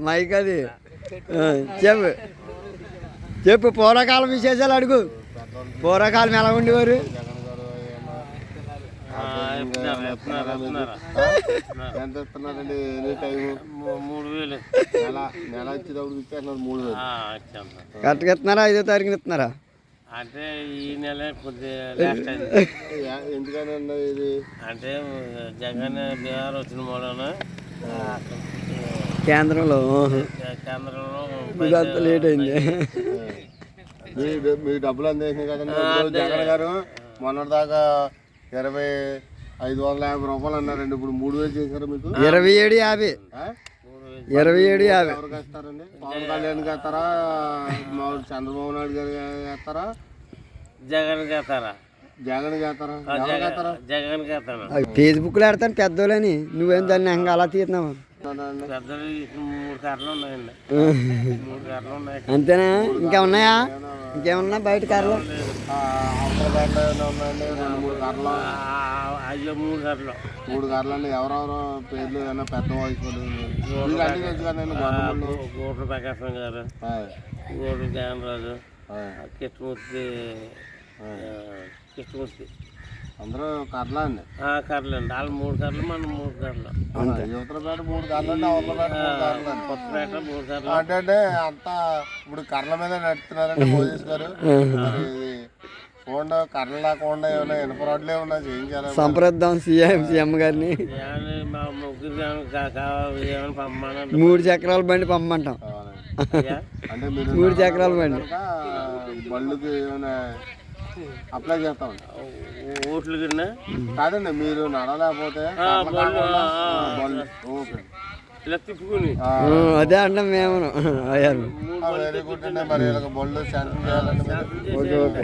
Mic అది చెప్పు చెప్పు పూర్వకాలం విశేషాలు అడుగు. పూర్వకాలం ఎలా ఉండేవారు? ఎంత ఇస్తున్నారండి? ఎనీ టైం 3000 నెల వచ్చేటప్పుడు ఇచ్చేస్తున్నారు 3000. కరెక్ట్గా ఇస్తున్నారా? 5వ తారీఖున ఇస్తున్నారా? అంటే ఈ నెల కొద్దిగా లాస్ట్ అయింది. ఎందుకనండి ఇది? అంటే జగన్ బీహార్ వచ్చిన మూలన కేంద్రంలో కేంద్రంలో లేట్ అయింది. మీ డబ్బులు అందేసినాయి కదండి. జగన్ గారు మొన్నటిదాకా 2550 రూపాయలు అన్నారండి. ఇప్పుడు 3000 చేశారు మీకు. 27,50 27,50 ఎవరికి వేస్తారండి? పవన్ కళ్యాణ్కి వేస్తారా? చంద్రబాబు నాయుడు గారు వేస్తారా? జగన్ వేస్తారా? జగన్కి వేస్తారా? జగన్ వేస్తాను. ఫేస్బుక్లో ఆడతాను పెద్దోళ్ళని, నువ్వేం దాన్ని ఇంకా అలా తీస్తున్నావు? పెద్దలు 3 కార్లు ఉన్నాయండి. 3 కార్లు ఉన్నాయి. అంతేనా? ఇంకా ఉన్నాయా? ఇంకేమన్నా బయట కార్లు? ఉన్నాయండి 2-3 కార్లు. అయ్యో 3 కార్లు. 3 కార్లు అండి. ఎవరెవరో పేర్లు ఏమైనా పెద్ద వయసు గోట్ల ప్రకాశం గారు, గోట్ల జగన్ రాజు, కృష్ణమూర్తి అందరూ కార్లా అండి. కార్లు అండి. వాళ్ళు 3 కార్లు, మనం 3 కార్లు. యువతలపేట 3 కార్లు అండి, అవతలపేట 3 కార్లు అండి. కొత్తపేట 3 కార్లు. అంటే అంతా ఇప్పుడు కర్రల మీద నడుస్తున్నారండి మోదీస్ గారు. చూడండి, కర్రలు లేకుండా ఏమైనా ఇనుప రోడ్లు ఏమన్నా చేయించాలి. సంప్రదిద్దాం సీఎం గారిని. మా ముగ్గురు ఏమైనా పంపమని 3 చక్రాల బండి పంపమంటాం. అంటే మీరు 3 చక్రాల బండి బళ్ళుకి ఏమైనా అప్లై చేస్తామండి. ఓట్లు కింద కాదండి, మీరు నడలేకపోతే ఓకే ఇలా తిప్పుకుని అదే అంటాం మేము. వెరీ గుడ్ అండి. మరి బళ్ళు శాంక్షన్ చేయాలండి. Okay okay.